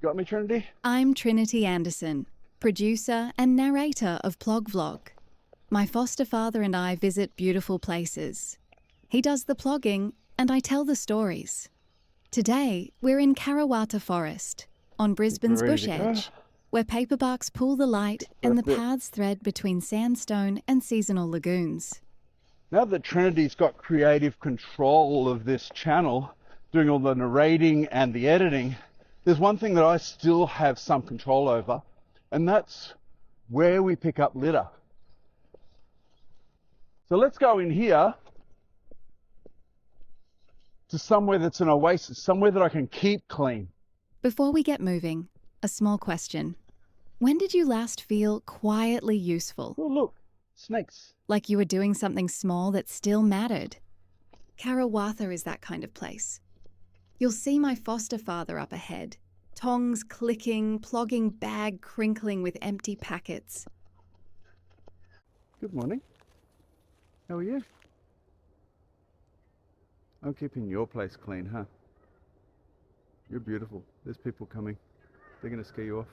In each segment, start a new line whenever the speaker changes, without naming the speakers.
You got me, Trinity?
I'm Trinity Anderson, producer and narrator of Plog Vlog. My foster father and I visit beautiful places. He does the plogging and I tell the stories. Today, we're in Karawatha Forest, on Brisbane's bush edge, where paperbarks pool the light and the paths thread between sandstone and seasonal lagoons.
Now that Trinity's got creative control of this channel, doing all the narrating and the editing, there's one thing that I still have some control over, and that's where we pick up litter. So let's go in here to somewhere that's an oasis, somewhere that I can keep clean.
Before we get moving, a small question. When did you last feel quietly useful?
Oh, look, snakes.
Like you were doing something small that still mattered? Karawatha is that kind of place. You'll see my foster father up ahead, tongs clicking, plogging bag crinkling with empty packets.
Good morning. How are you? I'm keeping your place clean, huh? You're beautiful. There's people coming. They're going to scare you off.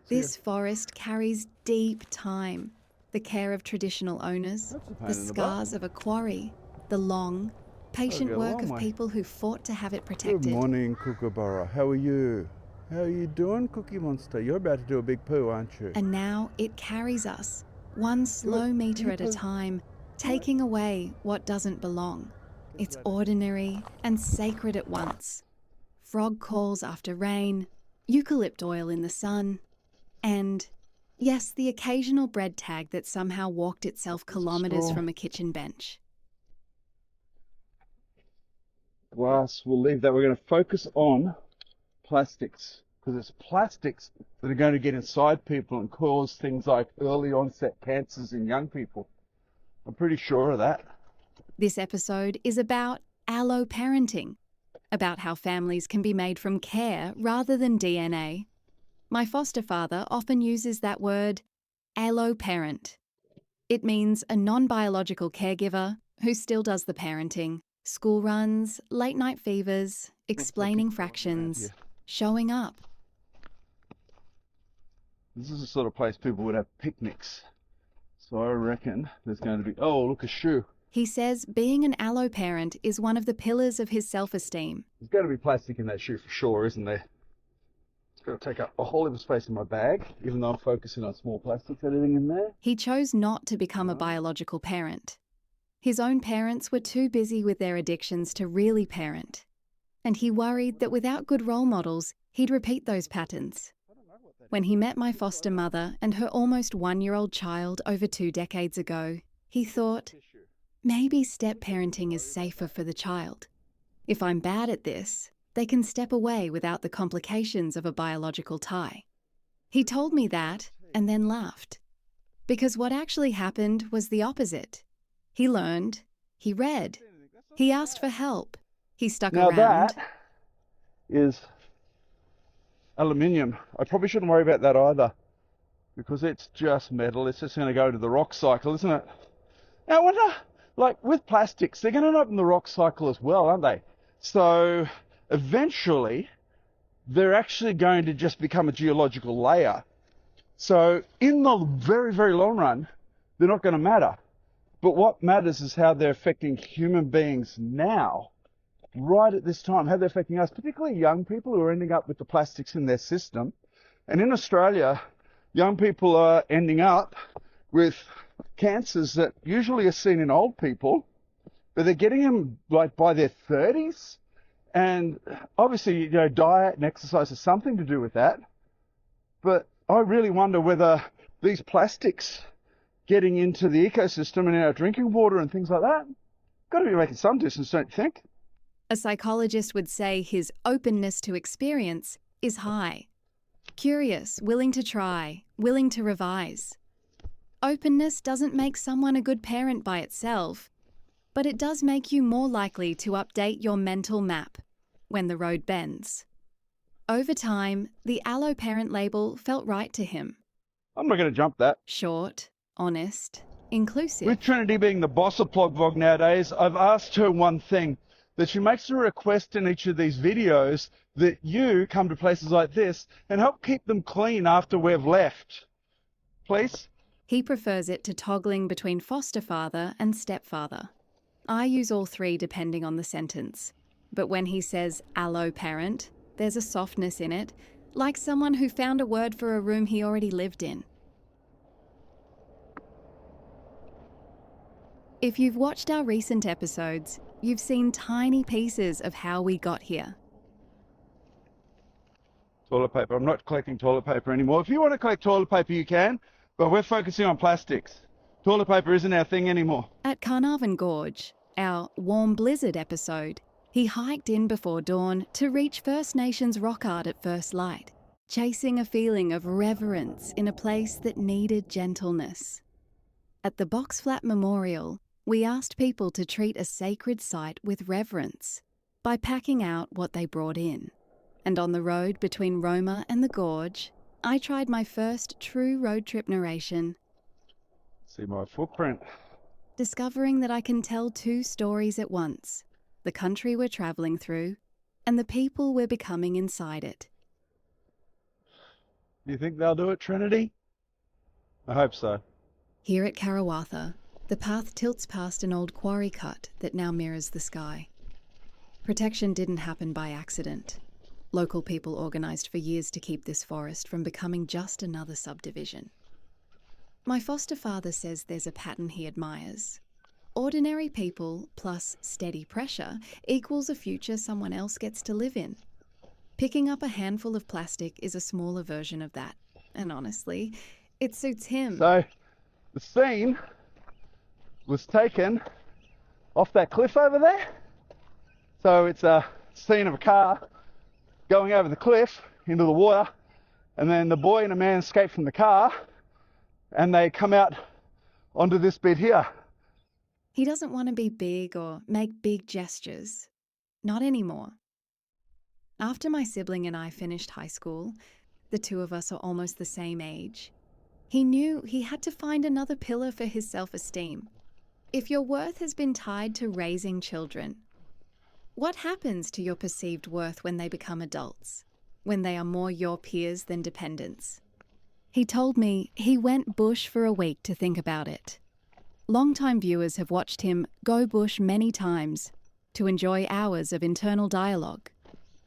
This forest carries deep time. The care of traditional owners, the scars of a quarry, the long, patient work of people who fought to have it protected.
Good morning, Kookaburra. How are you? How are you doing, Cookie Monster? You're about to do a big poo, aren't you?
And now it carries us, one slow metre at a time, taking away what doesn't belong. It's ordinary and sacred at once. Frog calls after rain, eucalypt oil in the sun, and, yes, the occasional bread tag that somehow walked itself kilometres from a kitchen bench.
Glass, we'll leave that. We're going to focus on plastics, because it's plastics that are going to get inside people and cause things like early onset cancers in young people. I'm pretty sure of that.
This episode is about alloparenting, about how families can be made from care rather than DNA. My foster father often uses that word, alloparent. It means a non-biological caregiver who still does the parenting, school runs, late night fevers, explaining fractions, showing up.
This is the sort of place people would have picnics. So I reckon there's going to be, oh, look, a shoe.
He says being an alloparent is one of the pillars of his self-esteem.
There's got to be plastic in that shoe for sure, isn't there? It's going to take up a whole heap of space in my bag, even though I'm focusing on small plastics, anything in there.
He chose not to become a biological parent. His own parents were too busy with their addictions to really parent. And he worried that without good role models, he'd repeat those patterns. When he met my foster mother and her almost 1-year-old child over 2 decades ago, he thought, maybe step-parenting is safer for the child. If I'm bad at this, they can step away without the complications of a biological tie. He told me that and then laughed. Because what actually happened was the opposite. He learned, he read, he asked for help, he stuck around.
Now that is aluminium. I probably shouldn't worry about that either, because it's just metal. It's just going to go to the rock cycle, isn't it? Now I wonder, like with plastics, they're going to end up in the rock cycle as well, aren't they? So eventually, they're actually going to just become a geological layer. So in the very, very long run, they're not going to matter. But what matters is how they're affecting human beings now, right at this time, how they're affecting us, particularly young people who are ending up with the plastics in their system. And in Australia, young people are ending up with cancers that usually are seen in old people, but they're getting them like by their 30s. And obviously, diet and exercise has something to do with that. But I really wonder whether these plastics getting into the ecosystem and our drinking water and things like that, got to be making some distance, don't you think?
A psychologist would say his openness to experience is high. Curious, willing to try, willing to revise. Openness doesn't make someone a good parent by itself, but it does make you more likely to update your mental map when the road bends. Over time, the alloparent label felt right to him.
I'm not going to jump that.
Short, honest, inclusive.
With Trinity being the boss of Plog Vlog nowadays, I've asked her one thing. that she makes a request in each of these videos that you come to places like this and help keep them clean after we've left. Please?
He prefers it to toggling between foster father and stepfather. I use all three depending on the sentence. But when he says alloparent, there's a softness in it, like someone who found a word for a room he already lived in. If you've watched our recent episodes, you've seen tiny pieces of how we got here.
Toilet paper. I'm not collecting toilet paper anymore. If you want to collect toilet paper, you can, but we're focusing on plastics. Toilet paper isn't our thing anymore.
At Carnarvon Gorge, our Warm Blizzard episode, he hiked in before dawn to reach First Nations rock art at first light, chasing a feeling of reverence in a place that needed gentleness. At the Box Flat Memorial, we asked people to treat a sacred site with reverence by packing out what they brought in. And on the road between Roma and the Gorge, I tried my first true road trip narration.
See my footprint.
Discovering that I can tell two stories at once, the country we're travelling through and the people we're becoming inside it.
You think they'll do it, Trinity? I hope so.
Here at Karawatha, the path tilts past an old quarry cut that now mirrors the sky. Protection didn't happen by accident. Local people organised for years to keep this forest from becoming just another subdivision. My foster father says there's a pattern he admires. Ordinary people plus steady pressure equals a future someone else gets to live in. Picking up a handful of plastic is a smaller version of that, and honestly, it suits him.
So, the scene was taken off that cliff over there. So it's a scene of a car going over the cliff into the water, and then the boy and a man escape from the car, and they come out onto this bit here.
He doesn't want to be big or make big gestures. Not anymore. After my sibling and I finished high school, the two of us are almost the same age, he knew he had to find another pillar for his self-esteem. If your worth has been tied to raising children, what happens to your perceived worth when they become adults, when they are more your peers than dependents? He told me he went bush for a week to think about it. Long-time viewers have watched him go bush many times to enjoy hours of internal dialogue.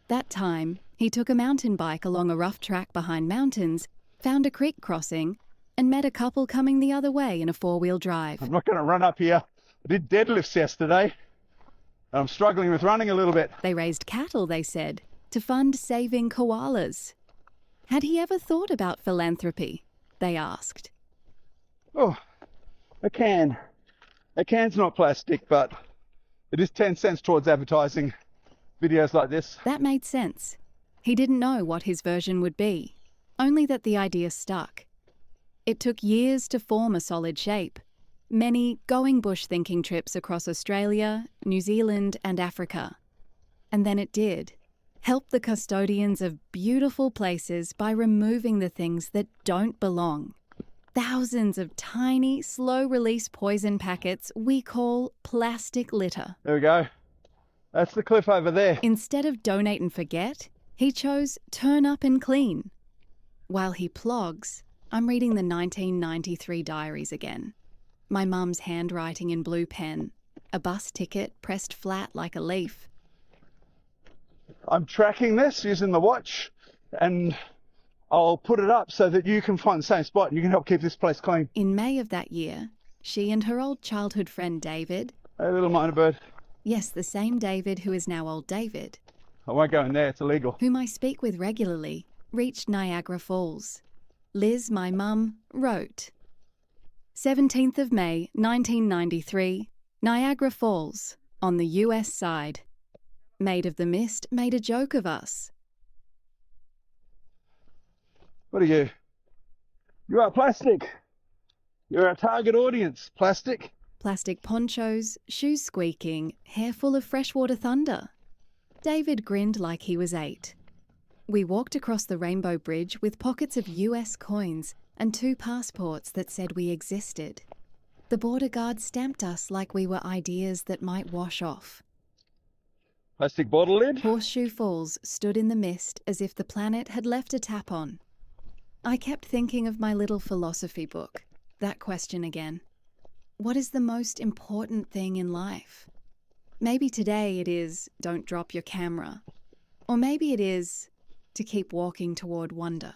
That time, he took a mountain bike along a rough track behind mountains, found a creek crossing, and met a couple coming the other way in a four-wheel drive.
I'm not going to run up here. I did deadlifts yesterday. I'm struggling with running a little bit.
They raised cattle, they said, to fund saving koalas. Had he ever thought about philanthropy? They asked.
Oh, a can. A can's not plastic, but it is 10 cents towards advertising videos like this.
That made sense. He didn't know what his version would be, only that the idea stuck. It took years to form a solid shape. Many going bush thinking trips across Australia, New Zealand and Africa. And then it did. Help the custodians of beautiful places by removing the things that don't belong. Thousands of tiny, slow-release poison packets we call plastic litter.
There we go. That's the cliff over there.
Instead of donate and forget, he chose turn up and clean. While he plogs, I'm reading the 1993 diaries again. My mum's handwriting in blue pen, a bus ticket pressed flat like a leaf.
I'm tracking this using the watch, and I'll put it up so that you can find the same spot and you can help keep this place clean.
In May of that year, she and her old childhood friend David...
Hey, little minor bird.
Yes, the same David who is now old David.
I won't go in there, it's illegal.
Whom I speak with regularly, reached Niagara Falls. Liz, my mum, wrote, 17th of May, 1993, Niagara Falls, on the US side. Maid of the Mist made a joke of us.
What are you? You are plastic. You're our target audience, plastic.
Plastic ponchos, shoes squeaking, hair full of freshwater thunder. David grinned like he was 8. We walked across the Rainbow Bridge with pockets of US coins and 2 passports that said we existed. The border guard stamped us like we were ideas that might wash off.
Plastic bottle lid.
Horseshoe Falls stood in the mist as if the planet had left a tap on. I kept thinking of my little philosophy book. That question again. What is the most important thing in life? Maybe today it is, don't drop your camera. Or maybe it is, to keep walking toward wonder.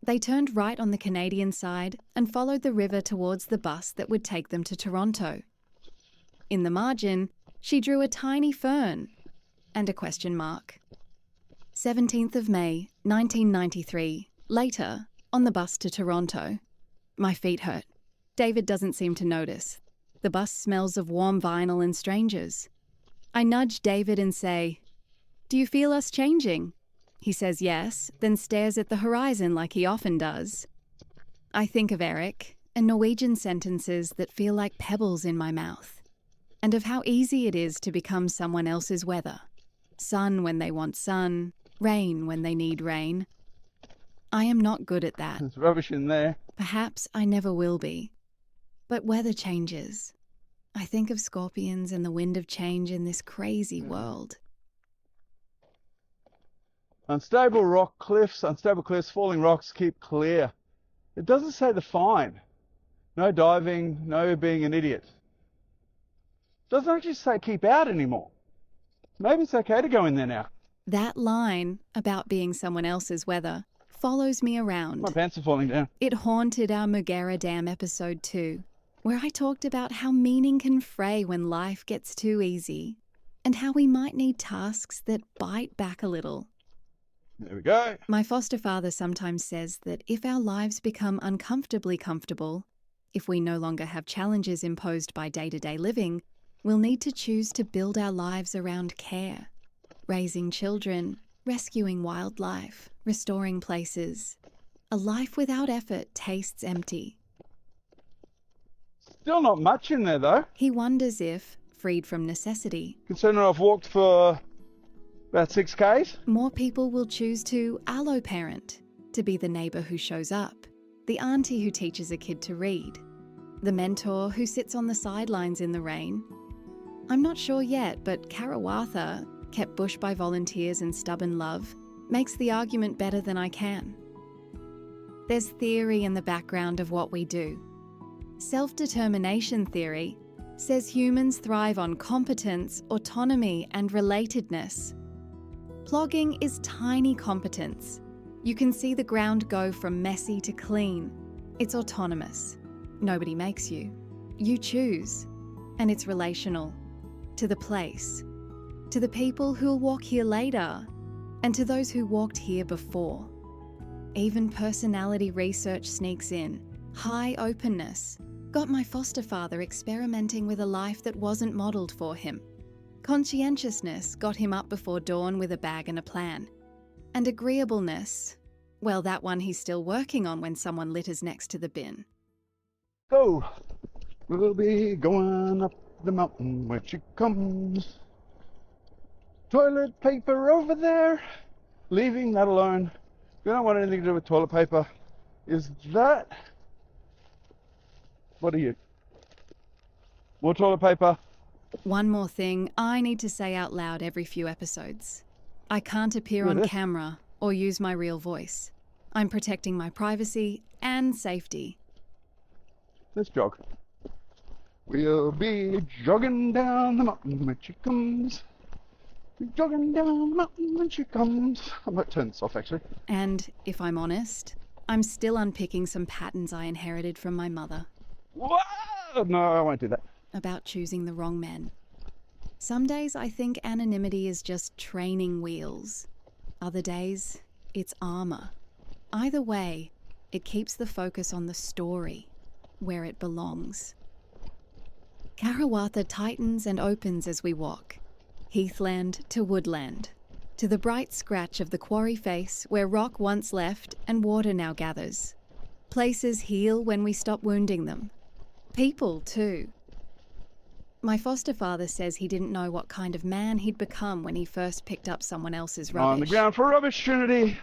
They turned right on the Canadian side and followed the river towards the bus that would take them to Toronto. In the margin, she drew a tiny fern and a question mark. 17th of May, 1993, later, on the bus to Toronto. My feet hurt. David doesn't seem to notice. The bus smells of warm vinyl and strangers. I nudge David and say, "Do you feel us changing?" He says yes, then stares at the horizon like he often does. I think of Eric and Norwegian sentences that feel like pebbles in my mouth, and of how easy it is to become someone else's weather. Sun when they want sun, rain when they need rain. I am not good at that.
There's rubbish in there.
Perhaps I never will be. But weather changes. I think of scorpions and the wind of change in this crazy world.
Unstable cliffs, falling rocks, keep clear. It doesn't say the fine. No diving, no being an idiot. It doesn't actually say keep out anymore. Maybe it's okay to go in there now.
That line about being someone else's weather follows me around.
My pants are falling down.
It haunted our Mugera Dam episode 2, where I talked about how meaning can fray when life gets too easy, and how we might need tasks that bite back a little.
There we go.
My foster father sometimes says that if our lives become uncomfortably comfortable, if we no longer have challenges imposed by day-to-day living, we'll need to choose to build our lives around care. Raising children, rescuing wildlife, restoring places. A life without effort tastes empty.
Still not much in there though.
He wonders if, freed from necessity,
Considering I've walked for about 6 Ks.
more people will choose to alloparent, to be the neighbour who shows up, the auntie who teaches a kid to read, the mentor who sits on the sidelines in the rain. I'm not sure yet, but Karawatha, kept bush by volunteers and stubborn love, makes the argument better than I can. There's theory in the background of what we do. Self-determination theory says humans thrive on competence, autonomy, and relatedness. Plogging is tiny competence. You can see the ground go from messy to clean. It's autonomous. Nobody makes you. You choose. And it's relational. To the place. To the people who'll walk here later. And to those who walked here before. Even personality research sneaks in. High openness. Got my foster father experimenting with a life that wasn't modelled for him. Conscientiousness got him up before dawn with a bag and a plan. And agreeableness, well, that one he's still working on when someone litters next to the bin.
Oh, we'll be going up the mountain when she comes. Toilet paper over there. Leaving that alone. We don't want anything to do with toilet paper. Is that... What are you? More toilet paper?
One more thing I need to say out loud every few episodes. I can't appear on camera or use my real voice. I'm protecting my privacy and safety.
Let's jog. We'll be jogging down the mountain when she comes. We're jogging down the mountain when she comes. I might turn this off actually.
And if I'm honest, I'm still unpicking some patterns I inherited from my mother.
Whoa! No, I won't do that.
About choosing the wrong men. Some days I think anonymity is just training wheels. Other days, it's armor. Either way, it keeps the focus on the story, where it belongs. Karawatha tightens and opens as we walk. Heathland to woodland. To the bright scratch of the quarry face where rock once left and water now gathers. Places heal when we stop wounding them. People, too. My foster father says he didn't know what kind of man he'd become when he first picked up someone else's rubbish.
On the ground for rubbish, Trinity.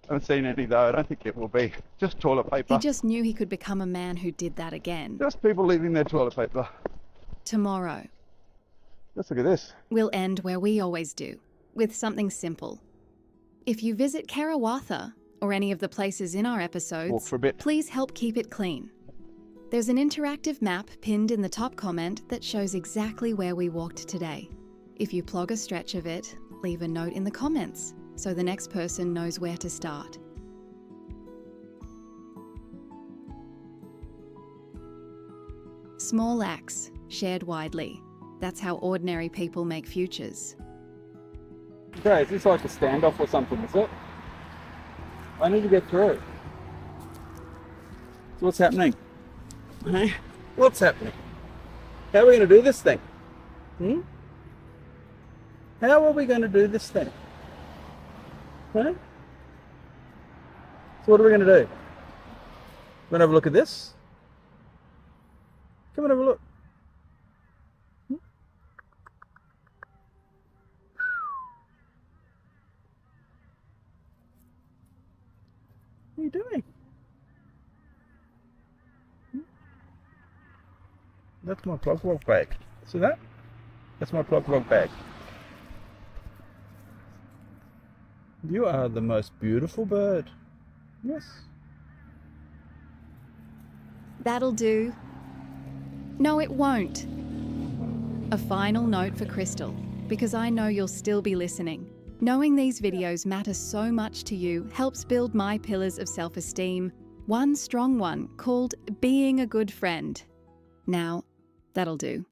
I haven't seen any though. I don't think it will be. Just toilet paper.
He just knew he could become a man who did that again.
Just people leaving their toilet paper.
Tomorrow.
Let's look at this.
We'll end where we always do, with something simple. If you visit Karawatha, or any of the places in our
Walk
episodes,
for a bit.
please help keep it clean. There's an interactive map pinned in the top comment that shows exactly where we walked today. If you plog a stretch of it, leave a note in the comments so the next person knows where to start. Small acts, shared widely. That's how ordinary people make futures.
Okay, is this like a standoff or something, is it? I need to get through. So what's happening? Hey, what's happening? How are we going to do this thing? How are we going to do this thing? Huh? So what are we going to do? Want to have a look at this? Come and have a look. What are you doing? That's my Plog bag. See that? That's my Plog bag. You are the most beautiful bird. Yes.
That'll do. No, it won't. A final note for Crystal, because I know you'll still be listening. Knowing these videos matter so much to you helps build my pillars of self-esteem, one strong one called being a good friend. Now, that'll do.